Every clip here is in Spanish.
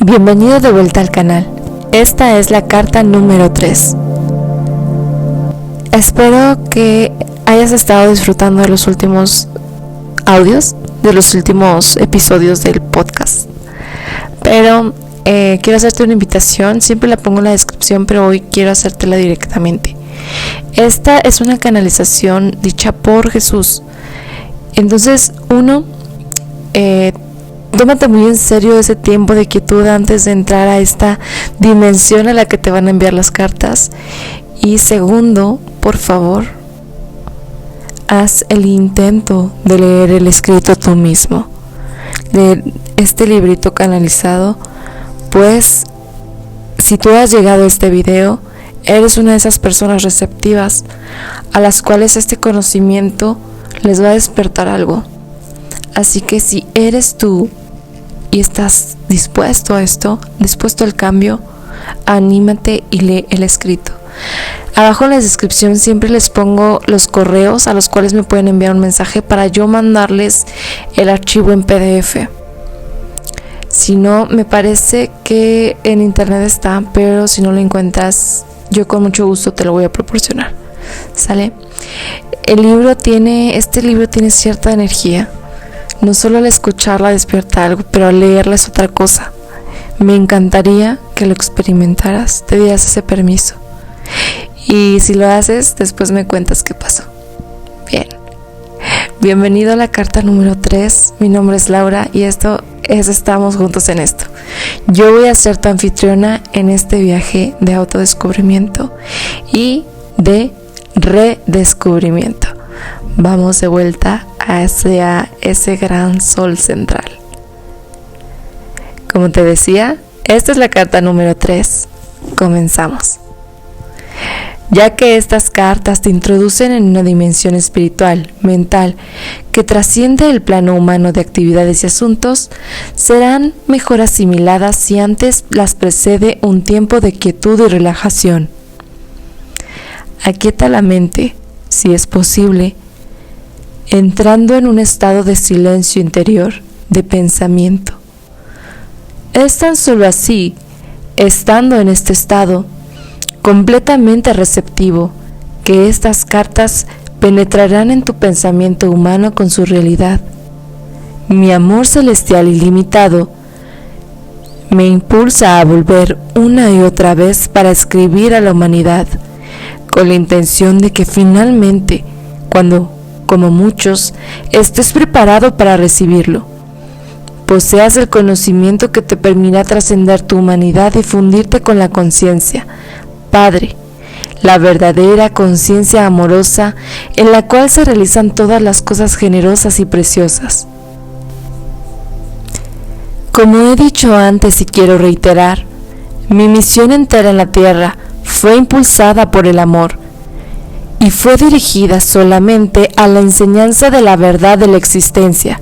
Bienvenido de vuelta al canal. Esta es la carta número 3. Espero que hayas estado disfrutando de los últimos audios, de los últimos episodios del podcast. Pero quiero hacerte una invitación, siempre la pongo en la descripción, pero hoy quiero hacértela directamente. Esta es una canalización dicha por Jesús. Entonces, tómate muy en serio ese tiempo de quietud antes de entrar a esta dimensión a la que te van a enviar las cartas. Y segundo, por favor, haz el intento de leer el escrito tú mismo. Leer este librito canalizado, pues si tú has llegado a este video, eres una de esas personas receptivas a las cuales este conocimiento les va a despertar algo. Así que si eres tú y estás dispuesto a esto, dispuesto al cambio, anímate y lee el escrito. Abajo en la descripción siempre les pongo los correos a los cuales me pueden enviar un mensaje para yo mandarles el archivo en PDF. Si no, me parece que en internet está, pero si no lo encuentras, yo con mucho gusto te lo voy a proporcionar. ¿Sale? Este libro tiene cierta energía. No solo al escucharla despierta algo, pero al leerla es otra cosa. Me encantaría que lo experimentaras, te dieras ese permiso. Y si lo haces, después me cuentas qué pasó. Bien. Bienvenido a la carta número 3. Mi nombre es Laura y estamos juntos en esto. Yo voy a ser tu anfitriona en este viaje de autodescubrimiento y de redescubrimiento. Vamos de vuelta hacia ese gran sol central. Como te decía, esta es la carta número 3. Comenzamos. Ya que estas cartas te introducen en una dimensión espiritual, mental, que trasciende el plano humano de actividades y asuntos, serán mejor asimiladas si antes las precede un tiempo de quietud y relajación. Aquieta la mente, si es posible, entrando en un estado de silencio interior, de pensamiento. Es tan solo así, estando en este estado, completamente receptivo, que estas cartas penetrarán en tu pensamiento humano con su realidad. Mi amor celestial ilimitado me impulsa a volver una y otra vez para escribir a la humanidad, con la intención de que finalmente, cuando, como muchos, estés preparado para recibirlo, poseas el conocimiento que te permitirá trascender tu humanidad y fundirte con la conciencia, Padre, la verdadera conciencia amorosa en la cual se realizan todas las cosas generosas y preciosas. Como he dicho antes y quiero reiterar, mi misión entera en la tierra fue impulsada por el amor y fue dirigida solamente a la enseñanza de la verdad de la existencia,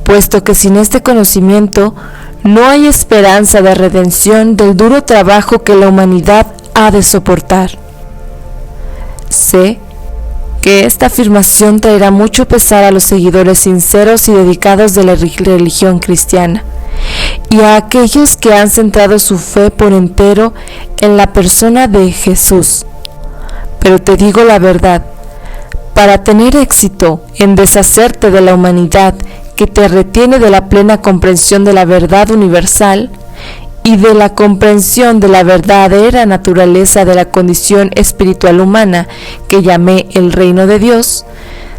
puesto que sin este conocimiento no hay esperanza de redención del duro trabajo que la humanidad ha de soportar. Sé que esta afirmación traerá mucho pesar a los seguidores sinceros y dedicados de la religión cristiana y a aquellos que han centrado su fe por entero en la persona de Jesús. Pero te digo la verdad, para tener éxito en deshacerte de la humanidad que te retiene de la plena comprensión de la verdad universal y de la comprensión de la verdadera naturaleza de la condición espiritual humana que llamé el reino de Dios,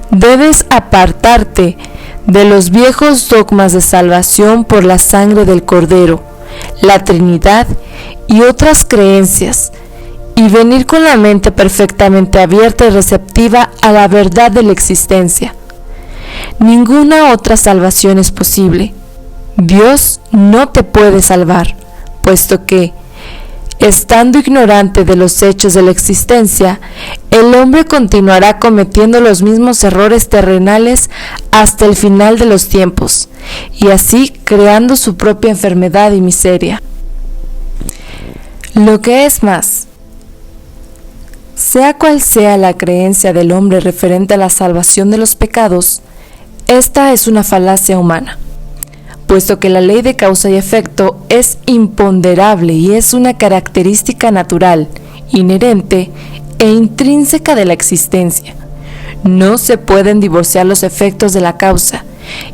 debes apartarte de los viejos dogmas de salvación por la sangre del Cordero, la Trinidad y otras creencias, y venir con la mente perfectamente abierta y receptiva a la verdad de la existencia. Ninguna otra salvación es posible. Dios no te puede salvar, puesto que, estando ignorante de los hechos de la existencia, el hombre continuará cometiendo los mismos errores terrenales hasta el final de los tiempos, y así creando su propia enfermedad y miseria. Lo que es más, sea cual sea la creencia del hombre referente a la salvación de los pecados, esta es una falacia humana, puesto que la ley de causa y efecto es imponderable y es una característica natural, inherente e intrínseca de la existencia. No se pueden divorciar los efectos de la causa,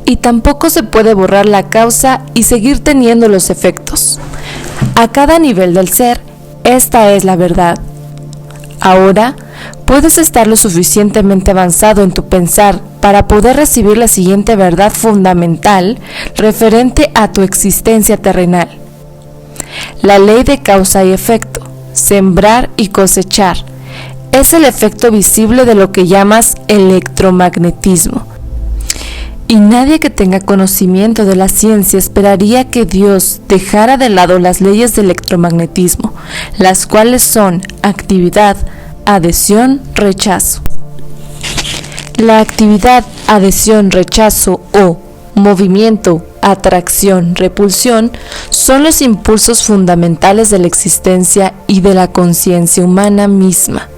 y tampoco se puede borrar la causa y seguir teniendo los efectos. A cada nivel del ser, esta es la verdad. Ahora, puedes estar lo suficientemente avanzado en tu pensar para poder recibir la siguiente verdad fundamental referente a tu existencia terrenal. La ley de causa y efecto, sembrar y cosechar, es el efecto visible de lo que llamas electromagnetismo. Y nadie que tenga conocimiento de la ciencia esperaría que Dios dejara de lado las leyes del electromagnetismo, las cuales son actividad, adhesión, rechazo. La actividad, adhesión, rechazo o movimiento, atracción, repulsión son los impulsos fundamentales de la existencia y de la conciencia humana misma,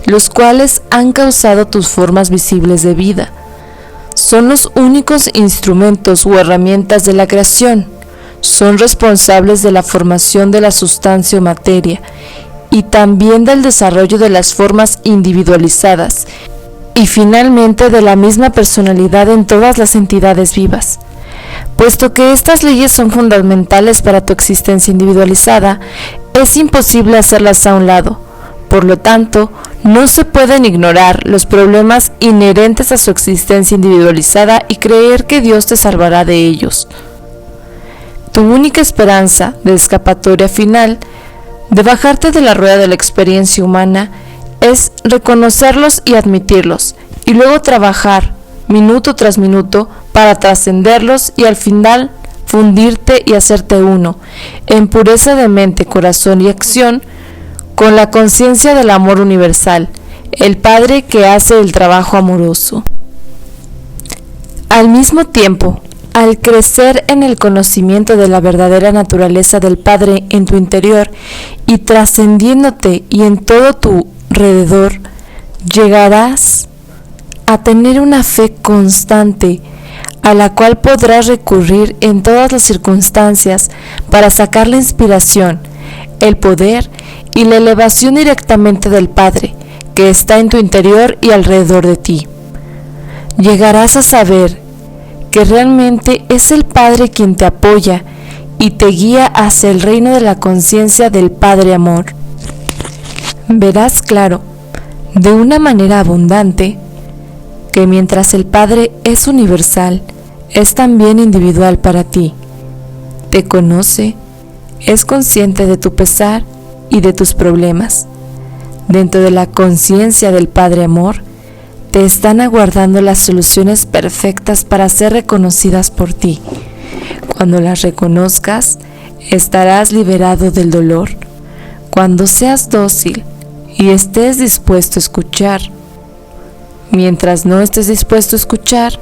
los cuales han causado tus formas visibles de vida. Son los únicos instrumentos o herramientas de la creación. Son responsables de la formación de la sustancia o materia y también del desarrollo de las formas individualizadas y finalmente de la misma personalidad en todas las entidades vivas. Puesto que estas leyes son fundamentales para tu existencia individualizada, es imposible hacerlas a un lado. Por lo tanto, no se pueden ignorar los problemas inherentes a su existencia individualizada y creer que Dios te salvará de ellos. Tu única esperanza de escapatoria final, de bajarte de la rueda de la experiencia humana, es reconocerlos y admitirlos, y luego trabajar, minuto tras minuto, para trascenderlos y al final fundirte y hacerte uno, en pureza de mente, corazón y acción, con la conciencia del amor universal, el Padre que hace el trabajo amoroso. Al mismo tiempo, al crecer en el conocimiento de la verdadera naturaleza del Padre en tu interior y trascendiéndote y en todo tu alrededor, llegarás a tener una fe constante a la cual podrás recurrir en todas las circunstancias para sacar la inspiración, el poder y la elevación directamente del Padre que está en tu interior y alrededor de ti. Llegarás a saber que realmente es el Padre quien te apoya y te guía hacia el reino de la conciencia del Padre Amor. Verás claro, de una manera abundante, que mientras el Padre es universal, es también individual para ti. Te conoce, es consciente de tu pesar y de tus problemas. Dentro de la conciencia del Padre Amor, te están aguardando las soluciones perfectas para ser reconocidas por ti. Cuando las reconozcas, estarás liberado del dolor. Cuando seas dócil y estés dispuesto a escuchar. Mientras no estés dispuesto a escuchar,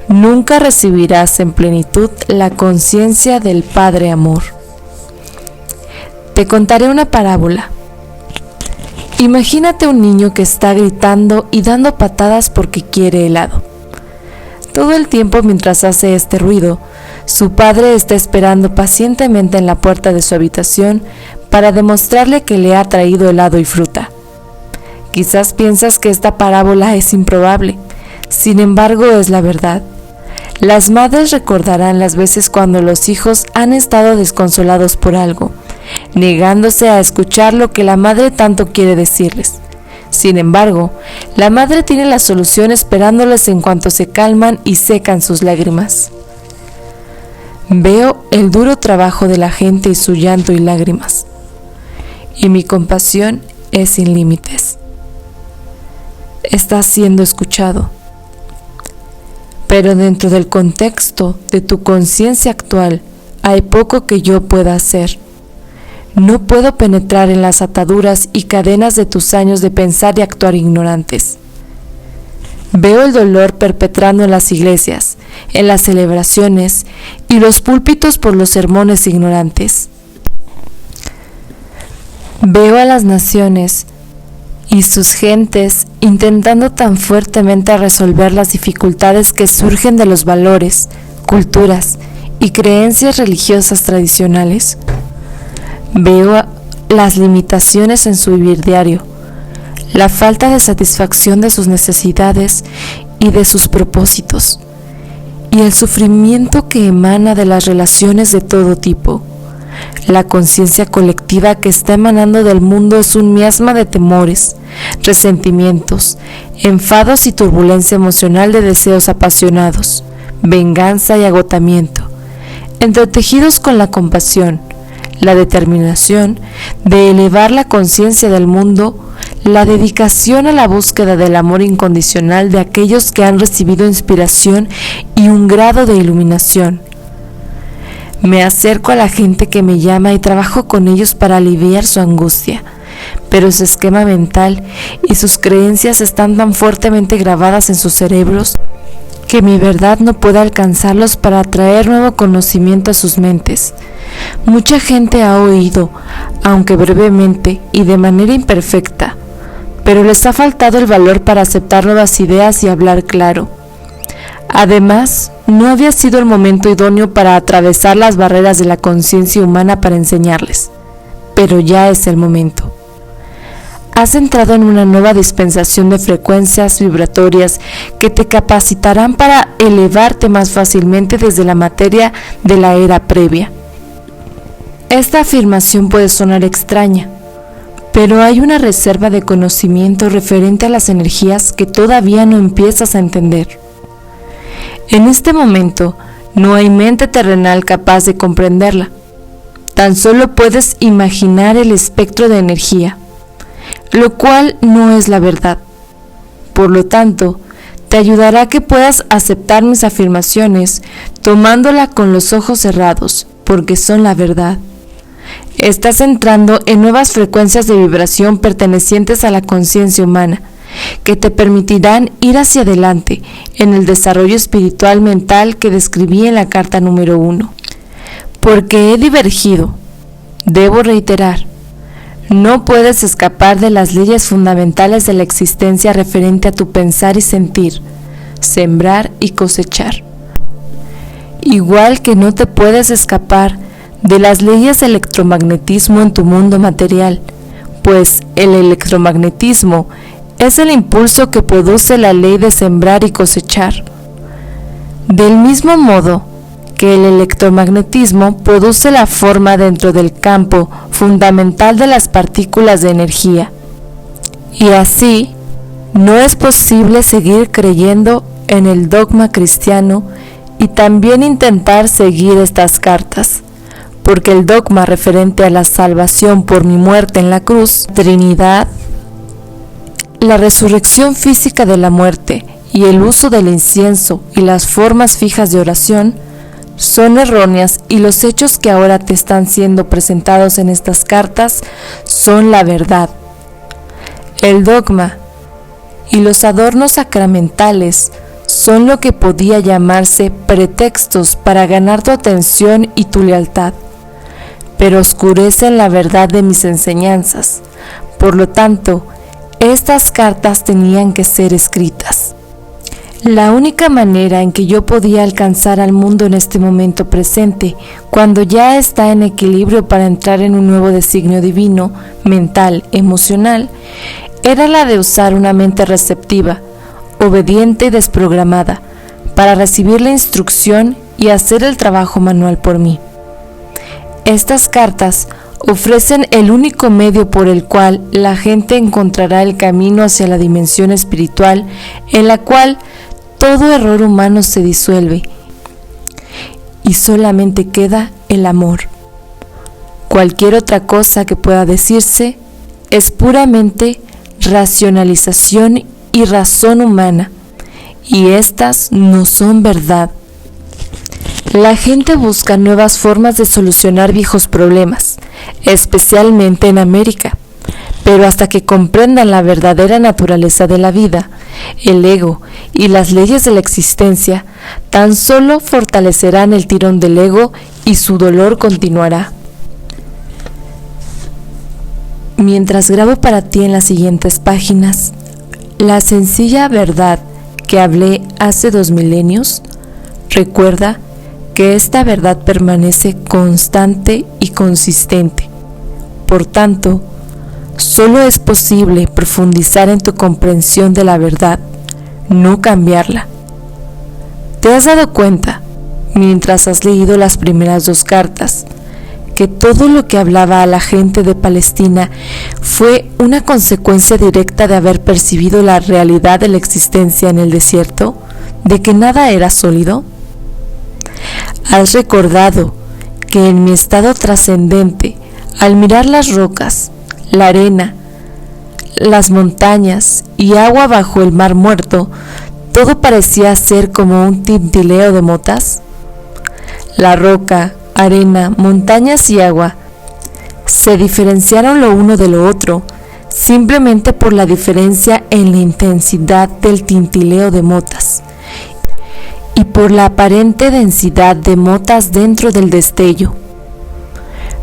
nunca recibirás en plenitud la conciencia del Padre Amor. Te contaré una parábola. Imagínate un niño que está gritando y dando patadas porque quiere helado. Todo el tiempo mientras hace este ruido, su padre está esperando pacientemente en la puerta de su habitación para demostrarle que le ha traído helado y fruta. Quizás piensas que esta parábola es improbable, sin embargo es la verdad. Las madres recordarán las veces cuando los hijos han estado desconsolados por algo, negándose a escuchar lo que la madre tanto quiere decirles. Sin embargo, la madre tiene la solución esperándoles en cuanto se calman y secan sus lágrimas. Veo el duro trabajo de la gente y su llanto y lágrimas, y mi compasión es sin límites. Estás siendo escuchado, pero dentro del contexto de tu conciencia actual hay poco que yo pueda hacer. No puedo penetrar en las ataduras y cadenas de tus años de pensar y actuar ignorantes. Veo el dolor perpetrando en las iglesias, en las celebraciones y los púlpitos por los sermones ignorantes. Veo a las naciones y sus gentes intentando tan fuertemente resolver las dificultades que surgen de los valores, culturas y creencias religiosas tradicionales. Veo las limitaciones en su vivir diario, la falta de satisfacción de sus necesidades y de sus propósitos, y el sufrimiento que emana de las relaciones de todo tipo. La conciencia colectiva que está emanando del mundo es un miasma de temores, resentimientos, enfados y turbulencia emocional de deseos apasionados, venganza y agotamiento, entretejidos con la compasión, la determinación de elevar la conciencia del mundo, la dedicación a la búsqueda del amor incondicional de aquellos que han recibido inspiración y un grado de iluminación. Me acerco a la gente que me llama y trabajo con ellos para aliviar su angustia, pero su esquema mental y sus creencias están tan fuertemente grabadas en sus cerebros que mi verdad no puede alcanzarlos para traer nuevo conocimiento a sus mentes. Mucha gente ha oído, aunque brevemente y de manera imperfecta, pero les ha faltado el valor para aceptar nuevas ideas y hablar claro. Además, no había sido el momento idóneo para atravesar las barreras de la conciencia humana para enseñarles, pero ya es el momento. Has entrado en una nueva dispensación de frecuencias vibratorias que te capacitarán para elevarte más fácilmente desde la materia de la era previa. Esta afirmación puede sonar extraña, pero hay una reserva de conocimiento referente a las energías que todavía no empiezas a entender. En este momento, no hay mente terrenal capaz de comprenderla. Tan solo puedes imaginar el espectro de energía, lo cual no es la verdad. Por lo tanto, te ayudará a que puedas aceptar mis afirmaciones tomándola con los ojos cerrados, porque son la verdad. Estás entrando en nuevas frecuencias de vibración pertenecientes a la conciencia humana, que te permitirán ir hacia adelante en el desarrollo espiritual mental que describí en la carta número 1. Porque he divergido, debo reiterar, no puedes escapar de las leyes fundamentales de la existencia referente a tu pensar y sentir, sembrar y cosechar. Igual que no te puedes escapar de las leyes del electromagnetismo en tu mundo material, pues el electromagnetismo es el impulso que produce la ley de sembrar y cosechar. Del mismo modo que el electromagnetismo produce la forma dentro del campo fundamental de las partículas de energía. Y así, no es posible seguir creyendo en el dogma cristiano y también intentar seguir estas cartas, porque el dogma referente a la salvación por mi muerte en la cruz, Trinidad, la resurrección física de la muerte y el uso del incienso y las formas fijas de oración son erróneas, y los hechos que ahora te están siendo presentados en estas cartas son la verdad. El dogma y los adornos sacramentales son lo que podía llamarse pretextos para ganar tu atención y tu lealtad, pero oscurecen la verdad de mis enseñanzas. Por lo tanto, estas cartas tenían que ser escritas. La única manera en que yo podía alcanzar al mundo en este momento presente, cuando ya está en equilibrio para entrar en un nuevo designio divino, mental, emocional, era la de usar una mente receptiva, obediente y desprogramada, para recibir la instrucción y hacer el trabajo manual por mí. Estas cartas ofrecen el único medio por el cual la gente encontrará el camino hacia la dimensión espiritual en la cual todo error humano se disuelve y solamente queda el amor. Cualquier otra cosa que pueda decirse es puramente racionalización y razón humana, y estas no son verdad. La gente busca nuevas formas de solucionar viejos problemas, especialmente en América, pero hasta que comprendan la verdadera naturaleza de la vida, el ego y las leyes de la existencia, tan solo fortalecerán el tirón del ego y su dolor continuará. Mientras grabo para ti en las siguientes páginas la sencilla verdad que hablé hace 2 milenios, recuerda que esta verdad permanece constante y consistente. Por tanto, solo es posible profundizar en tu comprensión de la verdad, no cambiarla. ¿Te has dado cuenta, mientras has leído las primeras 2 cartas, que todo lo que hablaba a la gente de Palestina fue una consecuencia directa de haber percibido la realidad de la existencia en el desierto, de que nada era sólido? ¿Has recordado que en mi estado trascendente, al mirar las rocas, la arena, las montañas y agua bajo el mar muerto, todo parecía ser como un tintileo de motas? La roca, arena, montañas y agua se diferenciaron lo uno de lo otro simplemente por la diferencia en la intensidad del tintileo de motas y por la aparente densidad de motas dentro del destello.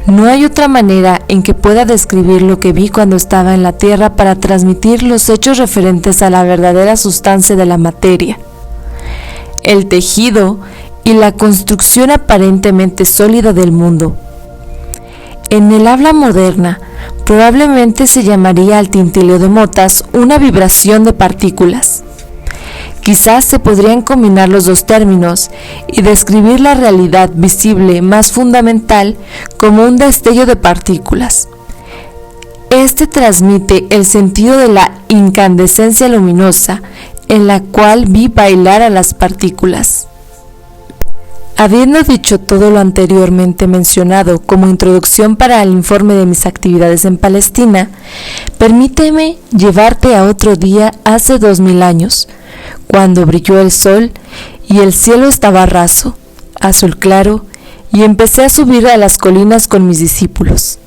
No hay otra manera en que pueda describir lo que vi cuando estaba en la tierra para transmitir los hechos referentes a la verdadera sustancia de la materia, el tejido y la construcción aparentemente sólida del mundo. En el habla moderna, probablemente se llamaría al tintileo de motas una vibración de partículas. Quizás se podrían combinar los 2 términos y describir la realidad visible más fundamental como un destello de partículas. Este transmite el sentido de la incandescencia luminosa en la cual vi bailar a las partículas. Habiendo dicho todo lo anteriormente mencionado como introducción para el informe de mis actividades en Palestina, permíteme llevarte a otro día hace 2000 años, cuando brilló el sol y el cielo estaba raso, azul claro, y empecé a subir a las colinas con mis discípulos,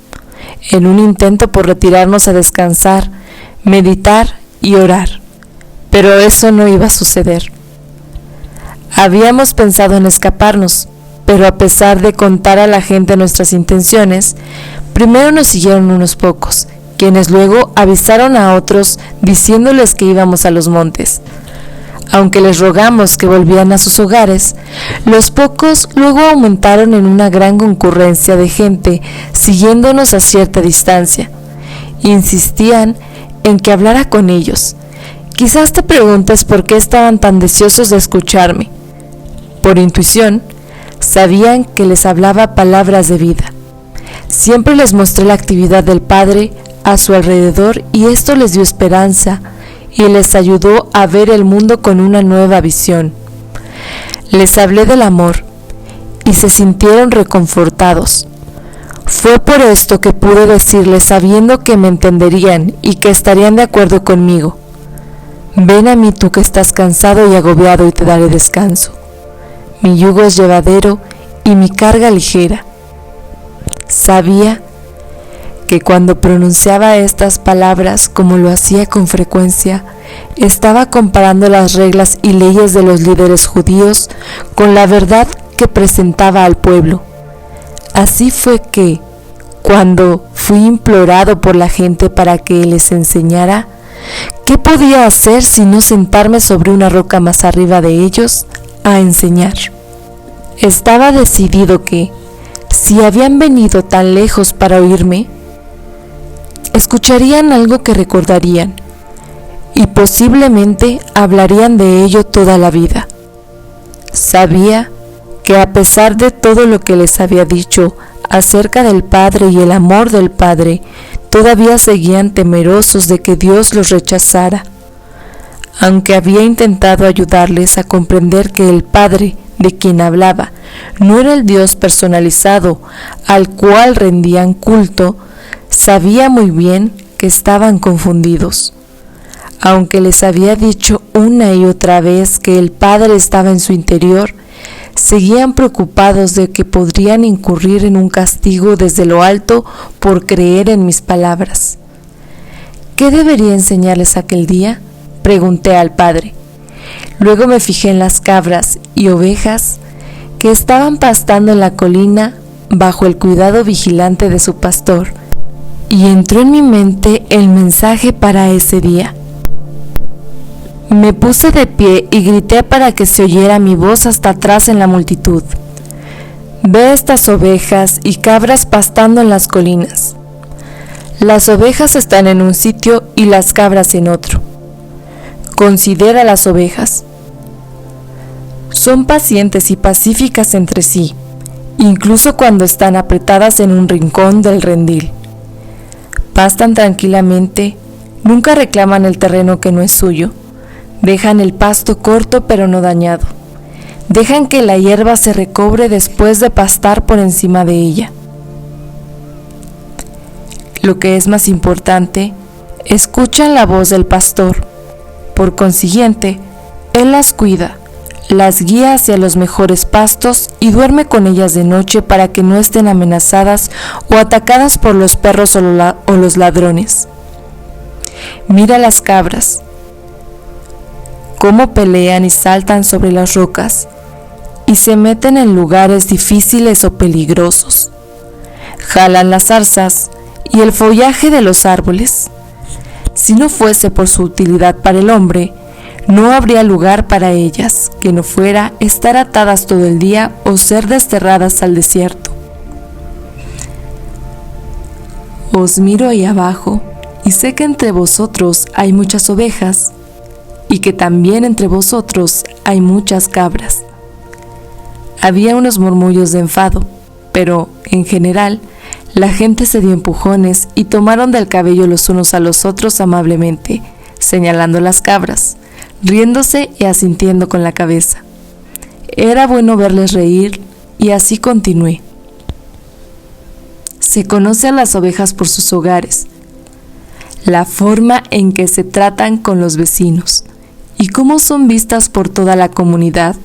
en un intento por retirarnos a descansar, meditar y orar. Pero eso no iba a suceder. Habíamos pensado en escaparnos, pero a pesar de contar a la gente nuestras intenciones, primero nos siguieron unos pocos, quienes luego avisaron a otros diciéndoles que íbamos a los montes. Aunque les rogamos que volvieran a sus hogares, los pocos luego aumentaron en una gran concurrencia de gente siguiéndonos a cierta distancia. Insistían en que hablara con ellos. Quizás te preguntes por qué estaban tan deseosos de escucharme. Por intuición, sabían que les hablaba palabras de vida. Siempre les mostré la actividad del Padre a su alrededor y esto les dio esperanza y les ayudó a ver el mundo con una nueva visión. Les hablé del amor y se sintieron reconfortados. Fue por esto que pude decirles sabiendo que me entenderían y que estarían de acuerdo conmigo: ven a mí tú que estás cansado y agobiado y te daré descanso. Mi yugo es llevadero y mi carga ligera. Sabía que cuando pronunciaba estas palabras, como lo hacía con frecuencia, estaba comparando las reglas y leyes de los líderes judíos con la verdad que presentaba al pueblo. Así fue que, cuando fui implorado por la gente para que les enseñara, ¿qué podía hacer sino sentarme sobre una roca más arriba de ellos a enseñar? Estaba decidido que, si habían venido tan lejos para oírme, escucharían algo que recordarían y posiblemente hablarían de ello toda la vida. Sabía que a pesar de todo lo que les había dicho acerca del Padre y el amor del Padre, todavía seguían temerosos de que Dios los rechazara. Aunque había intentado ayudarles a comprender que el Padre de quien hablaba no era el Dios personalizado al cual rendían culto, sabía muy bien que estaban confundidos. Aunque les había dicho una y otra vez que el Padre estaba en su interior, seguían preocupados de que podrían incurrir en un castigo desde lo alto por creer en mis palabras. ¿Qué debería enseñarles aquel día?, pregunté al Padre. Luego me fijé en las cabras y ovejas que estaban pastando en la colina bajo el cuidado vigilante de su pastor, y entró en mi mente el mensaje para ese día. Me puse de pie y grité para que se oyera mi voz hasta atrás en la multitud. Ve estas ovejas y cabras pastando en las colinas. Las ovejas están en un sitio y las cabras en otro. Considera las ovejas. Son pacientes y pacíficas entre sí, incluso cuando están apretadas en un rincón del redil. Pastan tranquilamente, nunca reclaman el terreno que no es suyo. Dejan el pasto corto pero no dañado. Dejan que la hierba se recobre después de pastar por encima de ella. Lo que es más importante, escuchan la voz del pastor. Por consiguiente, él las cuida, las guía hacia los mejores pastos y duerme con ellas de noche para que no estén amenazadas o atacadas por los perros o los ladrones. Mira las cabras, cómo pelean y saltan sobre las rocas y se meten en lugares difíciles o peligrosos. Jalan las zarzas y el follaje de los árboles. Si no fuese por su utilidad para el hombre, no habría lugar para ellas que no fuera estar atadas todo el día o ser desterradas al desierto. Os miro ahí abajo y sé que entre vosotros hay muchas ovejas y que también entre vosotros hay muchas cabras. Había unos murmullos de enfado, pero, en general, la gente se dio empujones y tomaron del cabello los unos a los otros amablemente, señalando las cabras, riéndose y asintiendo con la cabeza. Era bueno verles reír y así continué. Se conoce a las ovejas por sus hogares, la forma en que se tratan con los vecinos y cómo son vistas por toda la comunidad.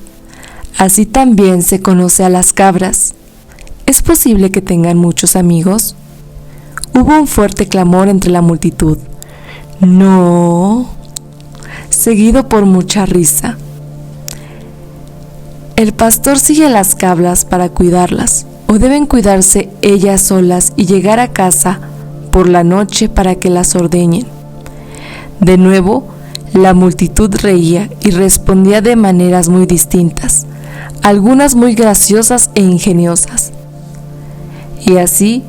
Así también se conoce a las cabras. ¿Es posible que tengan muchos amigos? Hubo un fuerte clamor entre la multitud. No, seguido por mucha risa. El pastor sigue a las cabras para cuidarlas, o deben cuidarse ellas solas y llegar a casa por la noche para que las ordeñen. De nuevo, la multitud reía y respondía de maneras muy distintas, algunas muy graciosas e ingeniosas. Y así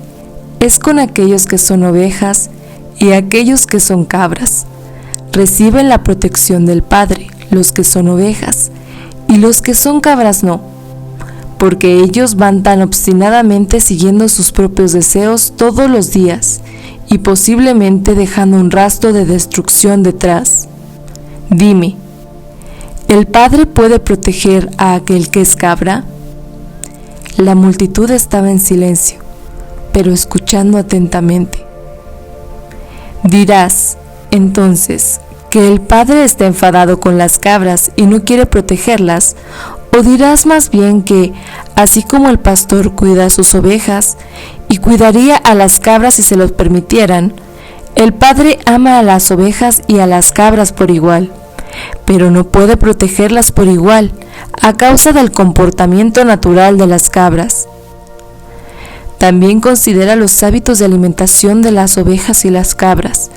es con aquellos que son ovejas y aquellos que son cabras. Reciben la protección del Padre, los que son ovejas, y los que son cabras no, porque ellos van tan obstinadamente siguiendo sus propios deseos todos los días, y posiblemente dejando un rastro de destrucción detrás. Dime, ¿el Padre puede proteger a aquel que es cabra? La multitud estaba en silencio, pero escuchando atentamente. Dirás, entonces, que el Padre está enfadado con las cabras y no quiere protegerlas, o dirás más bien que, así como el pastor cuida a sus ovejas y cuidaría a las cabras si se lo permitieran, el Padre ama a las ovejas y a las cabras por igual, pero no puede protegerlas por igual a causa del comportamiento natural de las cabras. También considera los hábitos de alimentación de las ovejas y las cabras.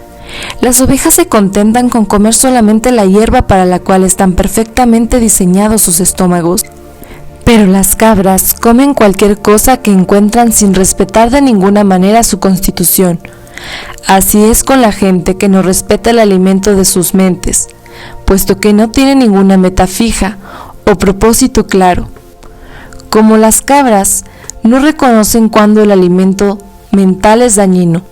Las ovejas se contentan con comer solamente la hierba para la cual están perfectamente diseñados sus estómagos, pero las cabras comen cualquier cosa que encuentran sin respetar de ninguna manera su constitución. Así es con la gente que no respeta el alimento de sus mentes, puesto que no tiene ninguna meta fija o propósito claro. Como las cabras, no reconocen cuando el alimento mental es dañino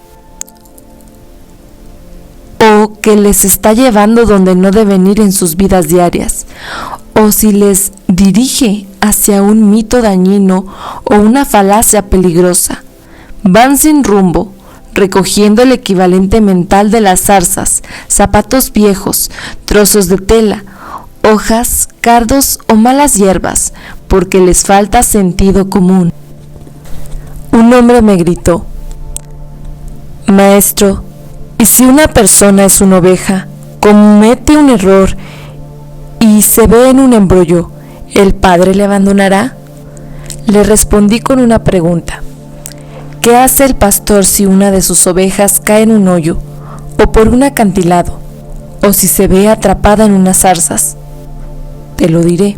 o que les está llevando donde no deben ir en sus vidas diarias, o si les dirige hacia un mito dañino o una falacia peligrosa. Van sin rumbo, recogiendo el equivalente mental de las zarzas, zapatos viejos, trozos de tela, hojas, cardos o malas hierbas, porque les falta sentido común. Un hombre me gritó: Maestro, ¿y si una persona es una oveja, comete un error y se ve en un embrollo, el Padre le abandonará? Le respondí con una pregunta: ¿qué hace el pastor si una de sus ovejas cae en un hoyo, o por un acantilado, o si se ve atrapada en unas zarzas? Te lo diré.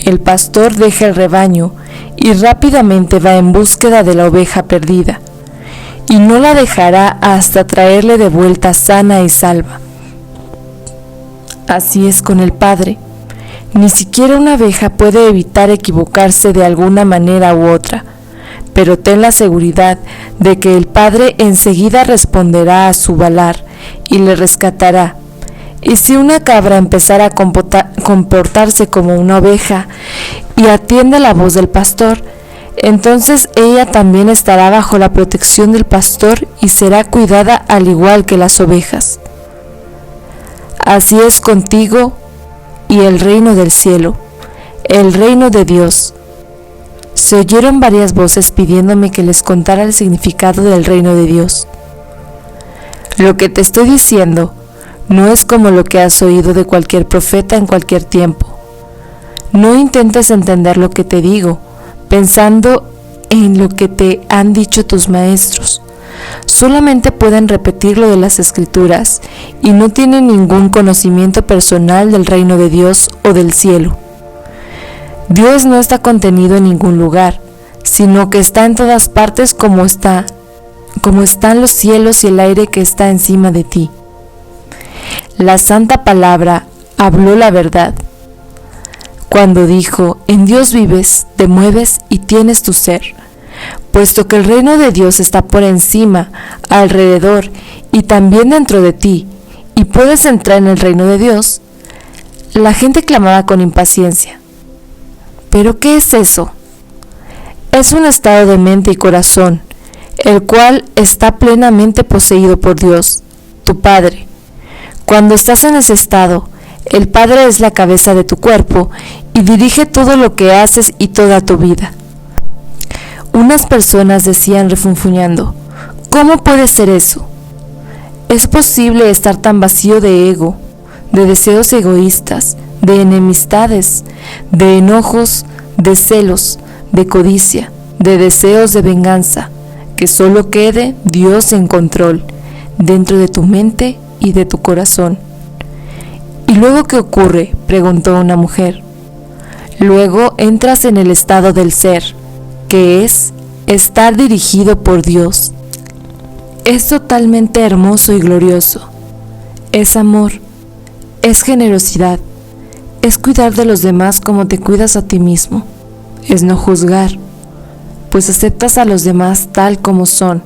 El pastor deja el rebaño y rápidamente va en búsqueda de la oveja perdida, y no la dejará hasta traerle de vuelta sana y salva. Así es con el Padre. Ni siquiera una abeja puede evitar equivocarse de alguna manera u otra, pero ten la seguridad de que el Padre enseguida responderá a su balar y le rescatará. Y si una cabra empezara a comportarse como una oveja y atiende la voz del pastor, entonces ella también estará bajo la protección del pastor y será cuidada al igual que las ovejas. Así es contigo y el reino del cielo, el reino de Dios. Se oyeron varias voces pidiéndome que les contara el significado del reino de Dios. Lo que te estoy diciendo no es como lo que has oído de cualquier profeta en cualquier tiempo. No intentes entender lo que te digo, pensando en lo que te han dicho tus maestros. Solamente pueden repetir lo de las Escrituras y no tienen ningún conocimiento personal del reino de Dios o del cielo. Dios no está contenido en ningún lugar, sino que está en todas partes como están los cielos y el aire que está encima de ti. La santa palabra habló la verdad cuando dijo: en Dios vives, te mueves y tienes tu ser. Puesto que el reino de Dios está por encima, alrededor y también dentro de ti, y puedes entrar en el reino de Dios, la gente clamaba con impaciencia. ¿Pero qué es eso? Es un estado de mente y corazón, el cual está plenamente poseído por Dios, tu Padre. Cuando estás en ese estado, el Padre es la cabeza de tu cuerpo y dirige todo lo que haces y toda tu vida. Unas personas decían refunfuñando: ¿cómo puede ser eso? ¿Es posible estar tan vacío de ego, de deseos egoístas, de enemistades, de enojos, de celos, de codicia, de deseos de venganza, que solo quede Dios en control dentro de tu mente y de tu corazón? ¿Y luego qué ocurre?, preguntó una mujer. Luego entras en el estado del ser, que es estar dirigido por Dios. Es totalmente hermoso y glorioso. Es amor, es generosidad, es cuidar de los demás como te cuidas a ti mismo, es no juzgar, pues aceptas a los demás tal como son,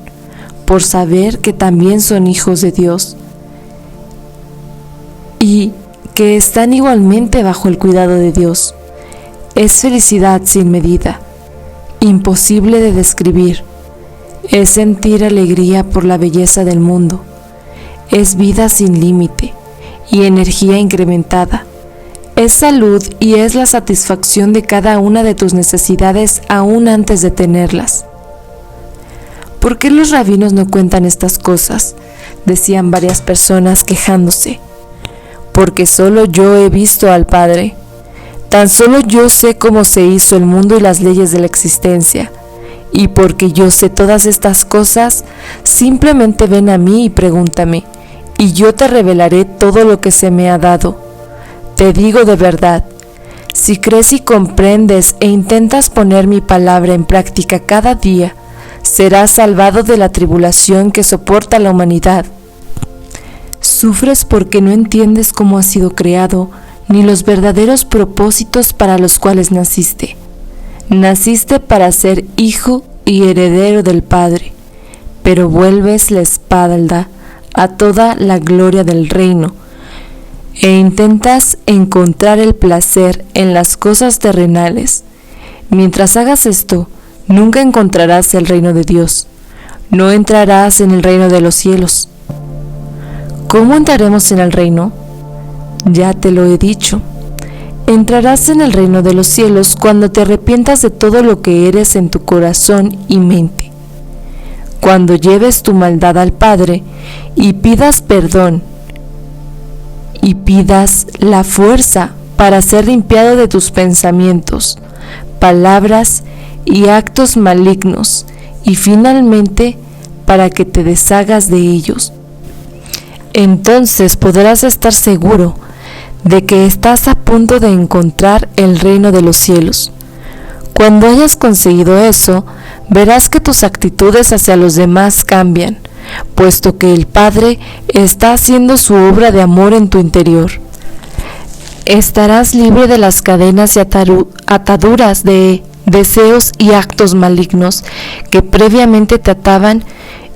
por saber que también son hijos de Dios y que están igualmente bajo el cuidado de Dios. Es felicidad sin medida, imposible de describir. Es sentir alegría por la belleza del mundo. Es vida sin límite y energía incrementada. Es salud y es la satisfacción de cada una de tus necesidades aún antes de tenerlas. ¿Por qué los rabinos no cuentan estas cosas?, decían varias personas quejándose. Porque solo yo he visto al Padre. Tan solo yo sé cómo se hizo el mundo y las leyes de la existencia. Y porque yo sé todas estas cosas, simplemente ven a mí y pregúntame, y yo te revelaré todo lo que se me ha dado. Te digo de verdad, si crees y comprendes e intentas poner mi palabra en práctica cada día, serás salvado de la tribulación que soporta la humanidad. Sufres porque no entiendes cómo has sido creado, ni los verdaderos propósitos para los cuales naciste. Naciste para ser hijo y heredero del Padre, pero vuelves la espalda a toda la gloria del reino, e intentas encontrar el placer en las cosas terrenales. Mientras hagas esto, nunca encontrarás el reino de Dios. No entrarás en el reino de los cielos. ¿Cómo entraremos en el reino? Ya te lo he dicho. Entrarás en el reino de los cielos cuando te arrepientas de todo lo que eres en tu corazón y mente. Cuando lleves tu maldad al Padre y pidas perdón y pidas la fuerza para ser limpiado de tus pensamientos, palabras y actos malignos, y finalmente para que te deshagas de ellos. Entonces podrás estar seguro de que estás a punto de encontrar el reino de los cielos. Cuando hayas conseguido eso, verás que tus actitudes hacia los demás cambian, puesto que el Padre está haciendo su obra de amor en tu interior. Estarás libre de las cadenas y ataduras de deseos y actos malignos que previamente te ataban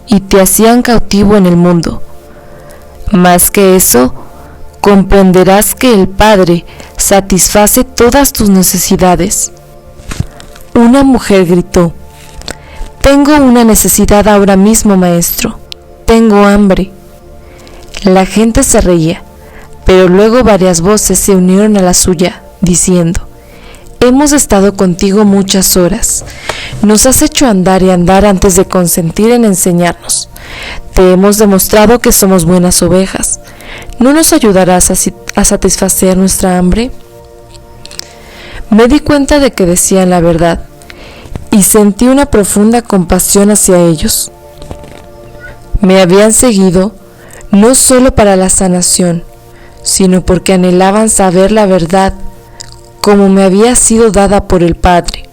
y te hacían cautivo en el mundo. Más que eso, comprenderás que el Padre satisface todas tus necesidades. Una mujer gritó: «Tengo una necesidad ahora mismo, maestro. Tengo hambre». La gente se reía, pero luego varias voces se unieron a la suya, diciendo: «Hemos estado contigo muchas horas. Nos has hecho andar y andar antes de consentir en enseñarnos. Te hemos demostrado que somos buenas ovejas. ¿No nos ayudarás a satisfacer nuestra hambre?». Me di cuenta de que decían la verdad y sentí una profunda compasión hacia ellos. Me habían seguido no solo para la sanación, sino porque anhelaban saber la verdad como me había sido dada por el Padre.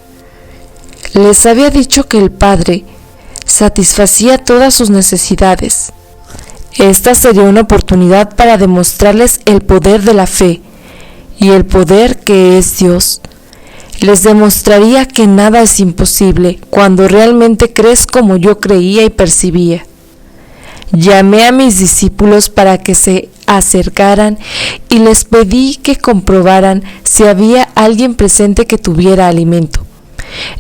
Les había dicho que el Padre satisfacía todas sus necesidades. Esta sería una oportunidad para demostrarles el poder de la fe y el poder que es Dios. Les demostraría que nada es imposible cuando realmente crees como yo creía y percibía. Llamé a mis discípulos para que se acercaran y les pedí que comprobaran si había alguien presente que tuviera alimento.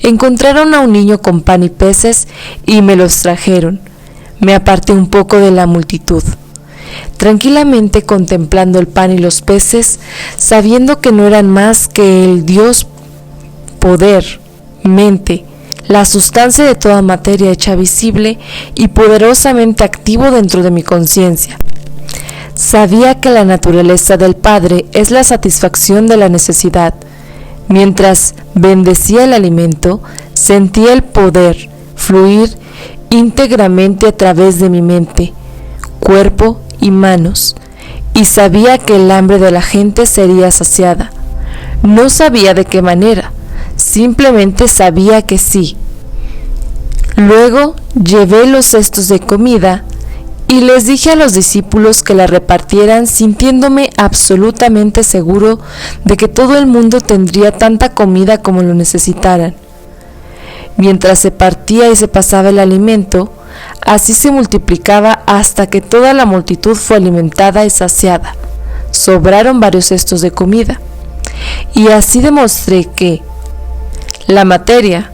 Encontraron a un niño con pan y peces y me los trajeron. Me aparté un poco de la multitud, tranquilamente contemplando el pan y los peces, sabiendo que no eran más que el Dios poder, mente, la sustancia de toda materia hecha visible y poderosamente activo dentro de mi conciencia. Sabía que la naturaleza del Padre es la satisfacción de la necesidad. Mientras bendecía el alimento, sentía el poder fluir íntegramente a través de mi mente, cuerpo y manos, y sabía que el hambre de la gente sería saciada. No sabía de qué manera, simplemente sabía que sí. Luego llevé los cestos de comida y les dije a los discípulos que la repartieran, sintiéndome absolutamente seguro de que todo el mundo tendría tanta comida como lo necesitaran. Mientras se partía y se pasaba el alimento, así se multiplicaba hasta que toda la multitud fue alimentada y saciada. Sobraron varios cestos de comida. Y así demostré que la materia,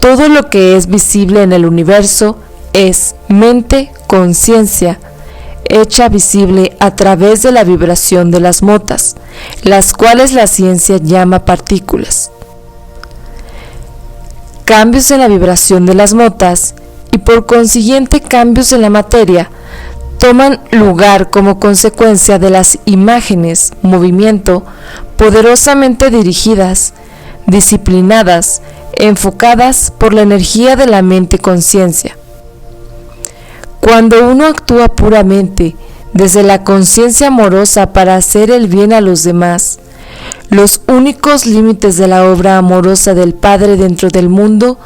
todo lo que es visible en el universo, es mente, conciencia, hecha visible a través de la vibración de las motas, las cuales la ciencia llama partículas. Cambios en la vibración de las motas y por consiguiente cambios en la materia toman lugar como consecuencia de las imágenes, movimiento, poderosamente dirigidas, disciplinadas, enfocadas por la energía de la mente-conciencia. Cuando uno actúa puramente desde la conciencia amorosa para hacer el bien a los demás, los únicos límites de la obra amorosa del Padre dentro del mundo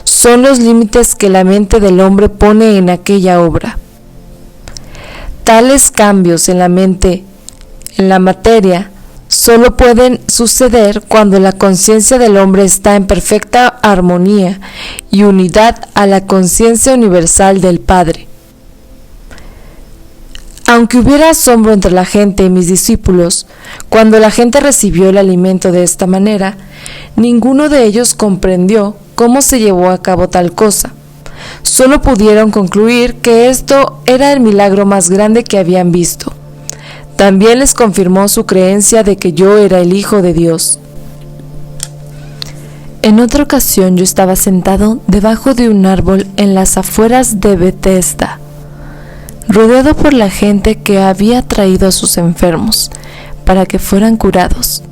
son los límites que la mente del hombre pone en aquella obra. Tales cambios en la mente, en la materia, solo pueden suceder cuando la conciencia del hombre está en perfecta armonía y unidad a la conciencia universal del Padre. Aunque hubiera asombro entre la gente y mis discípulos, cuando la gente recibió el alimento de esta manera, ninguno de ellos comprendió cómo se llevó a cabo tal cosa. Solo pudieron concluir que esto era el milagro más grande que habían visto. También les confirmó su creencia de que yo era el Hijo de Dios. En otra ocasión yo estaba sentado debajo de un árbol en las afueras de Bethesda, rodeado por la gente que había traído a sus enfermos para que fueran curados.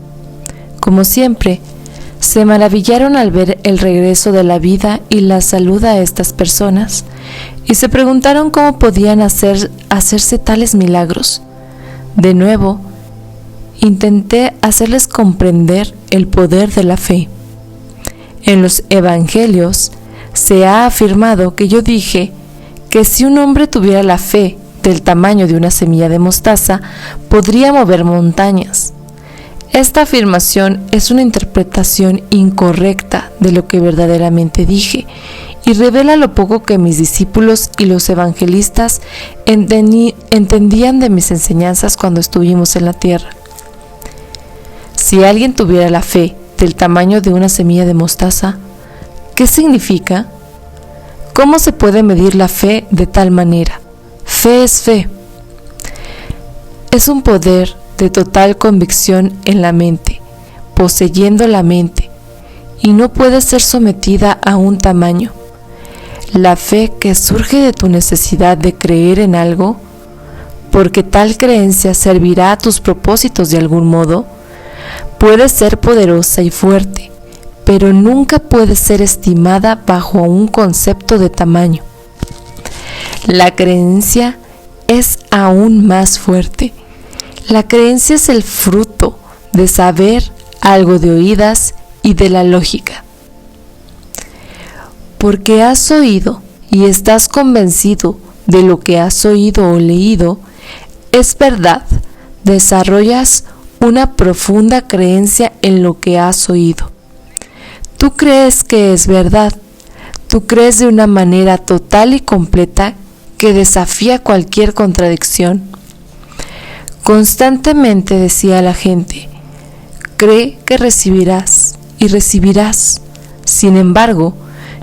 Como siempre, se maravillaron al ver el regreso de la vida y la salud a estas personas, y se preguntaron cómo podían hacerse tales milagros. De nuevo, intenté hacerles comprender el poder de la fe. En los evangelios se ha afirmado que yo dije que si un hombre tuviera la fe del tamaño de una semilla de mostaza, podría mover montañas. Esta afirmación es una interpretación incorrecta de lo que verdaderamente dije y revela lo poco que mis discípulos y los evangelistas entendían de mis enseñanzas cuando estuvimos en la tierra. Si alguien tuviera la fe del tamaño de una semilla de mostaza, ¿qué significa? ¿Cómo se puede medir la fe de tal manera? Fe es fe. Es un poder de total convicción en la mente, poseyendo la mente, y no puede ser sometida a un tamaño. La fe que surge de tu necesidad de creer en algo, porque tal creencia servirá a tus propósitos de algún modo, puede ser poderosa y fuerte, pero nunca puede ser estimada bajo un concepto de tamaño. La creencia es aún más fuerte. La creencia es el fruto de saber algo de oídas y de la lógica. Porque has oído y estás convencido de lo que has oído o leído, es verdad, desarrollas una profunda creencia en lo que has oído. Tú crees que es verdad, tú crees de una manera total y completa que desafía cualquier contradicción. Constantemente decía a la gente, cree que recibirás y recibirás. Sin embargo,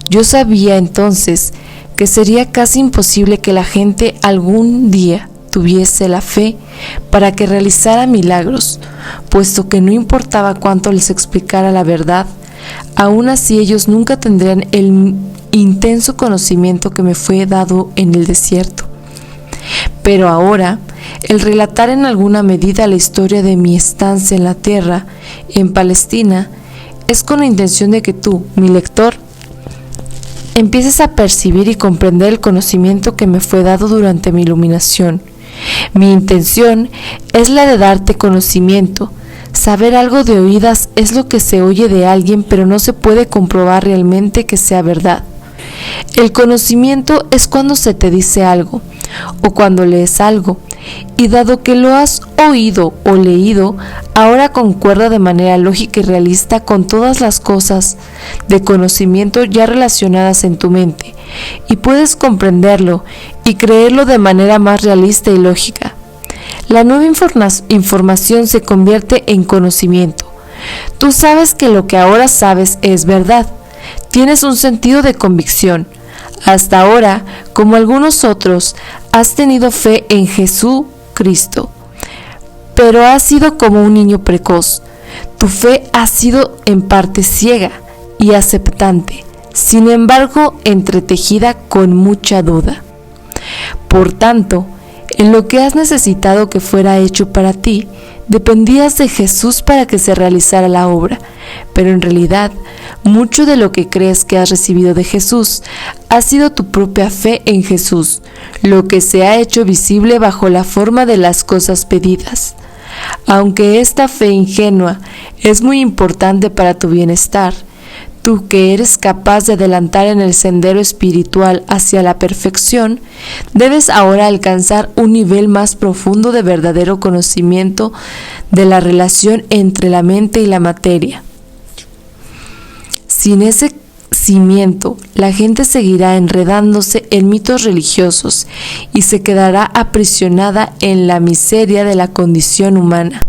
yo sabía entonces que sería casi imposible que la gente algún día tuviese la fe para que realizara milagros, puesto que no importaba cuánto les explicara la verdad, aún así ellos nunca tendrían el intenso conocimiento que me fue dado en el desierto. Pero ahora, el relatar en alguna medida la historia de mi estancia en la tierra, en Palestina, es con la intención de que tú, mi lector, empieces a percibir y comprender el conocimiento que me fue dado durante mi iluminación. Mi intención es la de darte conocimiento. Saber algo de oídas es lo que se oye de alguien, pero no se puede comprobar realmente que sea verdad. El conocimiento es cuando se te dice algo, o cuando lees algo, y dado que lo has oído o leído, ahora concuerda de manera lógica y realista con todas las cosas de conocimiento ya relacionadas en tu mente, y puedes comprenderlo y creerlo de manera más realista y lógica. La nueva información se convierte en conocimiento. Tú sabes que lo que ahora sabes es verdad. Tienes un sentido de convicción. Hasta ahora, como algunos otros, has tenido fe en Jesucristo, pero has sido como un niño precoz. Tu fe ha sido en parte ciega y aceptante, sin embargo, entretejida con mucha duda. Por tanto, en lo que has necesitado que fuera hecho para ti, dependías de Jesús para que se realizara la obra, pero en realidad, mucho de lo que crees que has recibido de Jesús ha sido tu propia fe en Jesús, lo que se ha hecho visible bajo la forma de las cosas pedidas. Aunque esta fe ingenua es muy importante para tu bienestar, tú que eres capaz de adelantar en el sendero espiritual hacia la perfección, debes ahora alcanzar un nivel más profundo de verdadero conocimiento de la relación entre la mente y la materia. Sin ese cimiento, la gente seguirá enredándose en mitos religiosos y se quedará aprisionada en la miseria de la condición humana.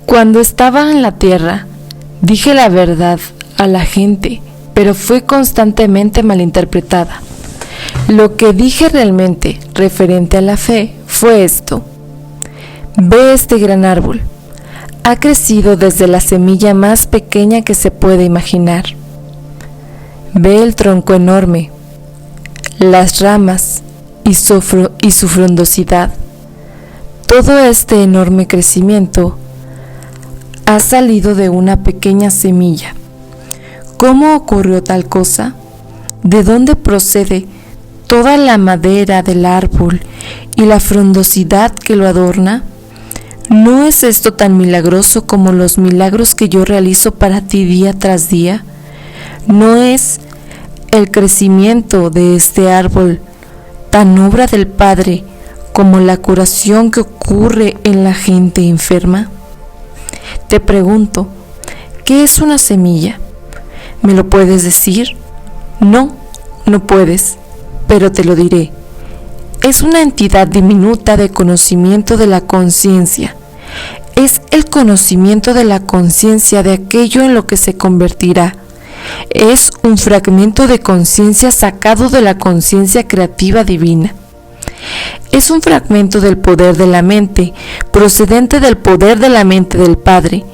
Cuando estaba en la tierra, dije la verdad a la gente, pero fue constantemente malinterpretada. Lo que dije realmente referente a la fe fue esto: ve este gran árbol. Ha crecido desde la semilla más pequeña que se puede imaginar. Ve el tronco enorme, las ramas y su frondosidad. Todo este enorme crecimiento ha salido de una pequeña semilla. ¿Cómo ocurrió tal cosa? ¿De dónde procede toda la madera del árbol y la frondosidad que lo adorna? ¿No es esto tan milagroso como los milagros que yo realizo para ti día tras día? ¿No es el crecimiento de este árbol tan obra del Padre como la curación que ocurre en la gente enferma? Te pregunto, ¿qué es una semilla? ¿Me lo puedes decir? No, no puedes, pero te lo diré. Es una entidad diminuta de conocimiento de la conciencia. Es el conocimiento de la conciencia de aquello en lo que se convertirá. Es un fragmento de conciencia sacado de la conciencia creativa divina. Es un fragmento del poder de la mente, procedente del poder de la mente del Padre,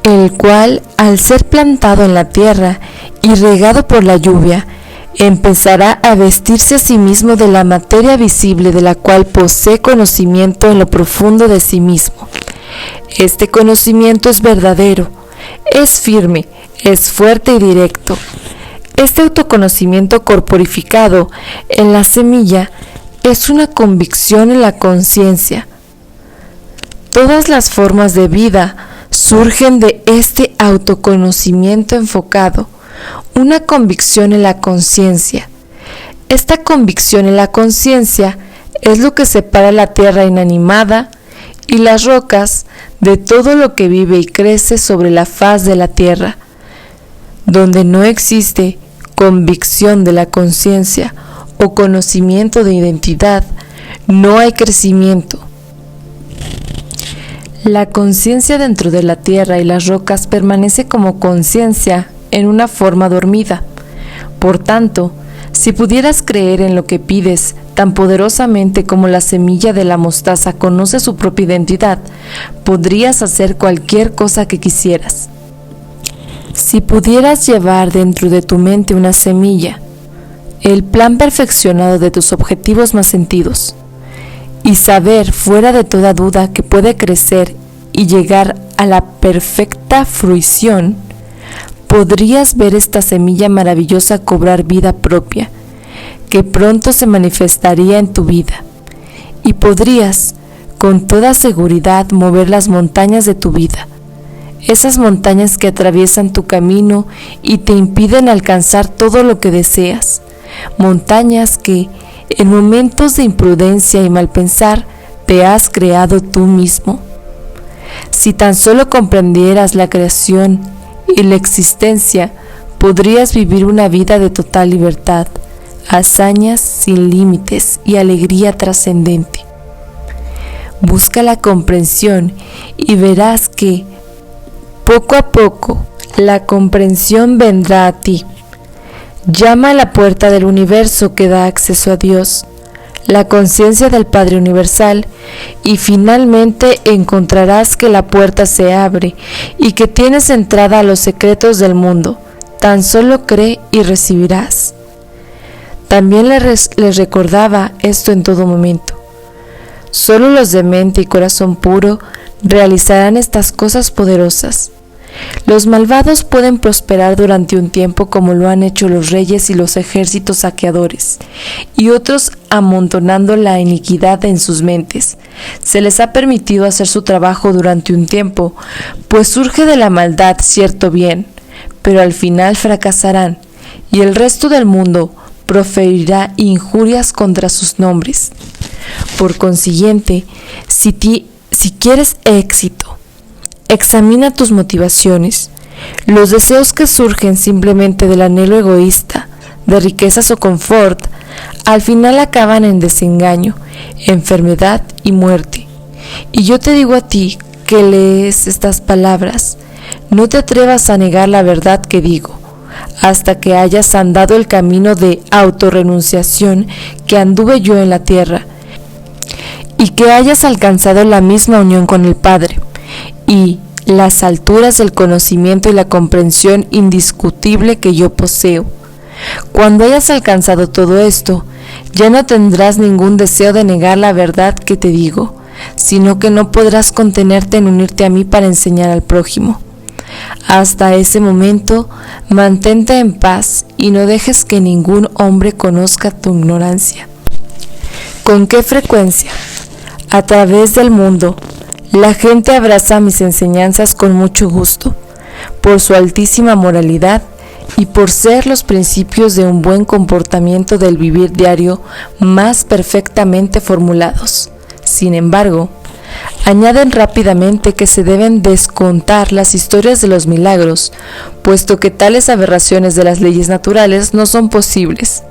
el cual, al ser plantado en la tierra y regado por la lluvia, empezará a vestirse a sí mismo de la materia visible de la cual posee conocimiento en lo profundo de sí mismo. Este conocimiento es verdadero, es firme, es fuerte y directo. Este autoconocimiento corporificado en la semilla es una convicción en la conciencia. Todas las formas de vida surgen de este autoconocimiento enfocado, una convicción en la conciencia. Esta convicción en la conciencia es lo que separa la tierra inanimada y las rocas de todo lo que vive y crece sobre la faz de la tierra. Donde no existe convicción de la conciencia o conocimiento de identidad, no hay crecimiento. La conciencia dentro de la tierra y las rocas permanece como conciencia en una forma dormida. Por tanto, si pudieras creer en lo que pides tan poderosamente como la semilla de la mostaza conoce su propia identidad, podrías hacer cualquier cosa que quisieras. Si pudieras llevar dentro de tu mente una semilla, el plan perfeccionado de tus objetivos más sentidos, y saber fuera de toda duda que puede crecer y llegar a la perfecta fruición, podrías ver esta semilla maravillosa cobrar vida propia, que pronto se manifestaría en tu vida, y podrías, con toda seguridad, mover las montañas de tu vida, esas montañas que atraviesan tu camino y te impiden alcanzar todo lo que deseas, montañas que, en momentos de imprudencia y mal pensar, te has creado tú mismo. Si tan solo comprendieras la creación y la existencia, podrías vivir una vida de total libertad, hazañas sin límites y alegría trascendente. Busca la comprensión y verás que, poco a poco, la comprensión vendrá a ti. Llama a la puerta del universo que da acceso a Dios, la conciencia del Padre Universal, y finalmente encontrarás que la puerta se abre y que tienes entrada a los secretos del mundo. Tan solo cree y recibirás. También les recordaba esto en todo momento. Solo los de mente y corazón puro realizarán estas cosas poderosas. Los malvados pueden prosperar durante un tiempo como lo han hecho los reyes y los ejércitos saqueadores, y otros amontonando la iniquidad en sus mentes. Se les ha permitido hacer su trabajo durante un tiempo, pues surge de la maldad cierto bien, pero al final fracasarán, y el resto del mundo proferirá injurias contra sus nombres. Por consiguiente, si quieres éxito, examina tus motivaciones. Los deseos que surgen simplemente del anhelo egoísta, de riquezas o confort, al final acaban en desengaño, enfermedad y muerte. Y yo te digo a ti que lees estas palabras, no te atrevas a negar la verdad que digo, hasta que hayas andado el camino de autorrenunciación que anduve yo en la tierra, y que hayas alcanzado la misma unión con el Padre, y las alturas del conocimiento y la comprensión indiscutible que yo poseo. Cuando hayas alcanzado todo esto, ya no tendrás ningún deseo de negar la verdad que te digo, sino que no podrás contenerte en unirte a mí para enseñar al prójimo. Hasta ese momento, mantente en paz y no dejes que ningún hombre conozca tu ignorancia. ¿Con qué frecuencia? A través del mundo, la gente abraza mis enseñanzas con mucho gusto, por su altísima moralidad y por ser los principios de un buen comportamiento del vivir diario más perfectamente formulados. Sin embargo, añaden rápidamente que se deben descontar las historias de los milagros, puesto que tales aberraciones de las leyes naturales no son posibles.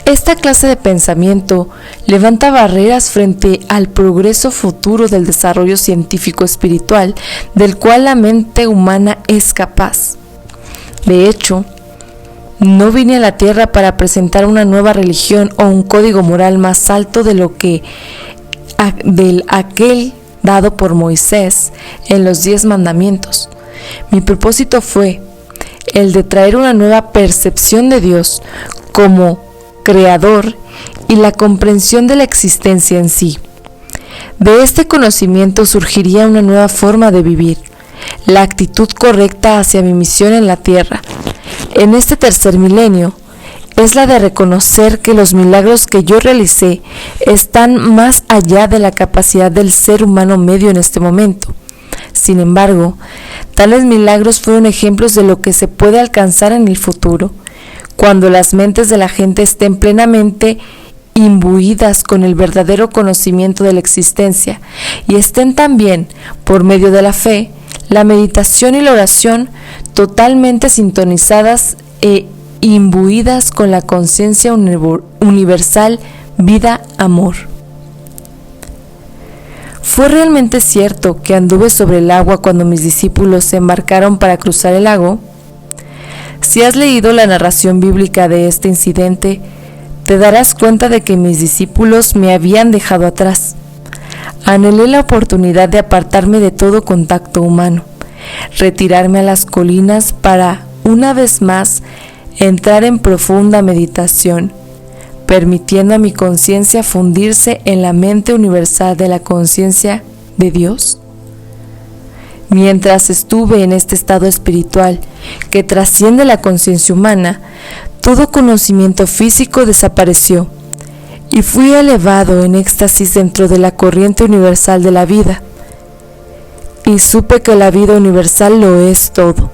Esta clase de pensamiento levanta barreras frente al progreso futuro del desarrollo científico espiritual del cual la mente humana es capaz. De hecho, no vine a la tierra para presentar una nueva religión o un código moral más alto de lo que aquel dado por Moisés en los 10 mandamientos. Mi propósito fue el de traer una nueva percepción de Dios como creador y la comprensión de la existencia en sí. De este conocimiento surgiría una nueva forma de vivir, la actitud correcta hacia mi misión en la tierra. En este tercer milenio, es la de reconocer que los milagros que yo realicé están más allá de la capacidad del ser humano medio en este momento. Sin embargo, tales milagros fueron ejemplos de lo que se puede alcanzar en el futuro, cuando las mentes de la gente estén plenamente imbuidas con el verdadero conocimiento de la existencia y estén también, por medio de la fe, la meditación y la oración totalmente sintonizadas e imbuidas con la conciencia universal, vida, amor. ¿Fue realmente cierto que anduve sobre el agua cuando mis discípulos se embarcaron para cruzar el lago? Si has leído la narración bíblica de este incidente, te darás cuenta de que mis discípulos me habían dejado atrás. Anhelé la oportunidad de apartarme de todo contacto humano, retirarme a las colinas para, una vez más, entrar en profunda meditación, permitiendo a mi conciencia fundirse en la mente universal de la conciencia de Dios. Mientras estuve en este estado espiritual que trasciende la conciencia humana, todo conocimiento físico desapareció y fui elevado en éxtasis dentro de la corriente universal de la vida. Y supe que la vida universal lo es todo,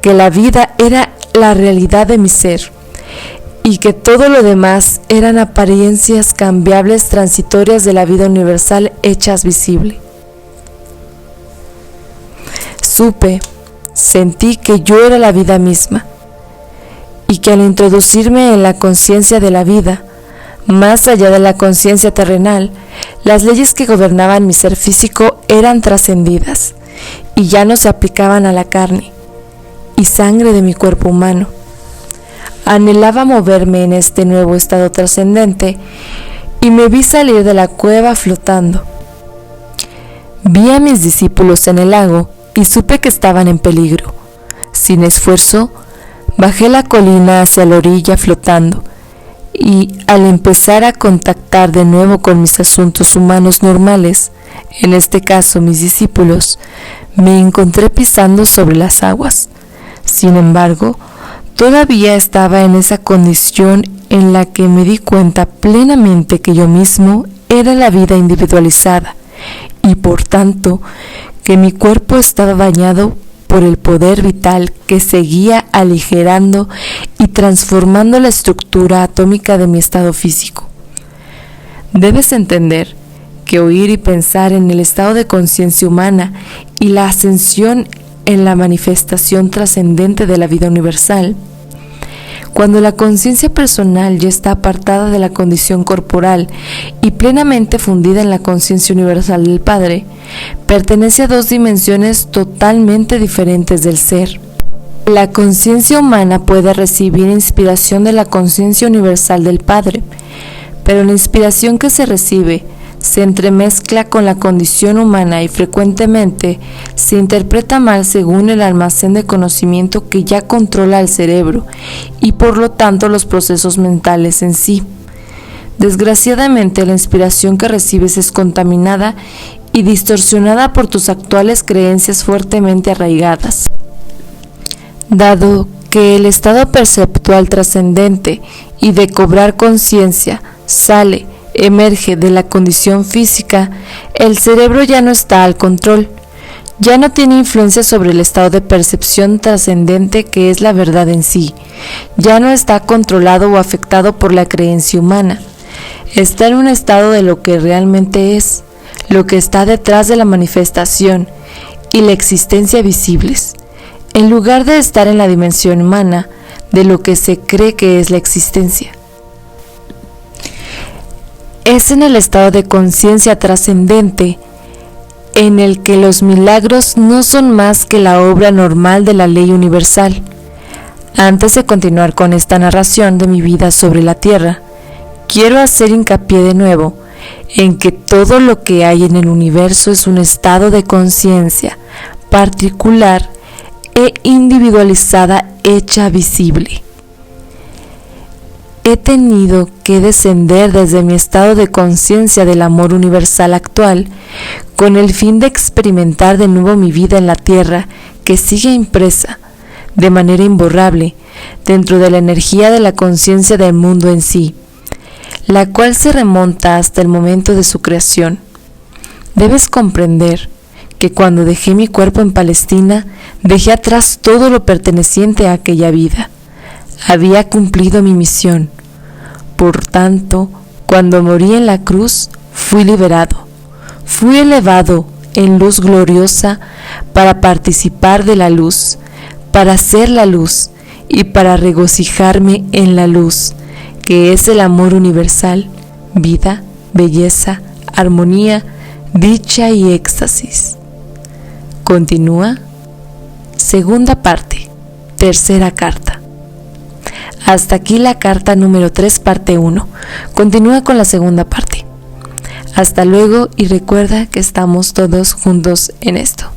que la vida era la realidad de mi ser y que todo lo demás eran apariencias cambiables transitorias de la vida universal hechas visible. Sentí que yo era la vida misma y que al introducirme en la conciencia de la vida, más allá de la conciencia terrenal, las leyes que gobernaban mi ser físico eran trascendidas y ya no se aplicaban a la carne y sangre de mi cuerpo humano. Anhelaba moverme en este nuevo estado trascendente y me vi salir de la cueva flotando. Vi a mis discípulos en el lago y supe que estaban en peligro. Sin esfuerzo, bajé la colina hacia la orilla flotando y al empezar a contactar de nuevo con mis asuntos humanos normales, en este caso mis discípulos, me encontré pisando sobre las aguas. Sin embargo, todavía estaba en esa condición en la que me di cuenta plenamente que yo mismo era la vida individualizada y por tanto que mi cuerpo estaba bañado por el poder vital que seguía aligerando y transformando la estructura atómica de mi estado físico. Debes entender que oír y pensar en el estado de conciencia humana y la ascensión en la manifestación trascendente de la vida universal, cuando la conciencia personal ya está apartada de la condición corporal y plenamente fundida en la conciencia universal del Padre, pertenece a dos dimensiones totalmente diferentes del ser. La conciencia humana puede recibir inspiración de la conciencia universal del Padre, pero la inspiración que se recibe se entremezcla con la condición humana y frecuentemente se interpreta mal según el almacén de conocimiento que ya controla el cerebro y por lo tanto los procesos mentales en sí. Desgraciadamente, la inspiración que recibes es contaminada y distorsionada por tus actuales creencias fuertemente arraigadas. Dado que el estado perceptual trascendente y de cobrar conciencia emerge de la condición física, el cerebro ya no está al control, Ya no tiene influencia sobre el estado de percepción trascendente que es la verdad en sí. Ya no está controlado o afectado por la creencia humana. Está en un estado de lo que realmente es, lo que está detrás de la manifestación y la existencia visibles, en lugar de estar en la dimensión humana de lo que se cree que es la existencia. Es en el estado de conciencia trascendente en el que los milagros no son más que la obra normal de la ley universal. Antes de continuar con esta narración de mi vida sobre la Tierra, quiero hacer hincapié de nuevo en que todo lo que hay en el universo es un estado de conciencia particular e individualizada hecha visible. He tenido que descender desde mi estado de conciencia del amor universal actual con el fin de experimentar de nuevo mi vida en la Tierra que sigue impresa de manera imborrable dentro de la energía de la conciencia del mundo en sí, la cual se remonta hasta el momento de su creación. Debes comprender que cuando dejé mi cuerpo en Palestina, dejé atrás todo lo perteneciente a aquella vida. Había cumplido mi misión. Por tanto, cuando morí en la cruz, fui liberado. Fui elevado en luz gloriosa para participar de la luz, para ser la luz y para regocijarme en la luz, que es el amor universal, vida, belleza, armonía, dicha y éxtasis. Continúa. Segunda parte. Tercera carta. Hasta aquí la carta número 3, parte 1. Continúa con la segunda parte. Hasta luego y recuerda que estamos todos juntos en esto.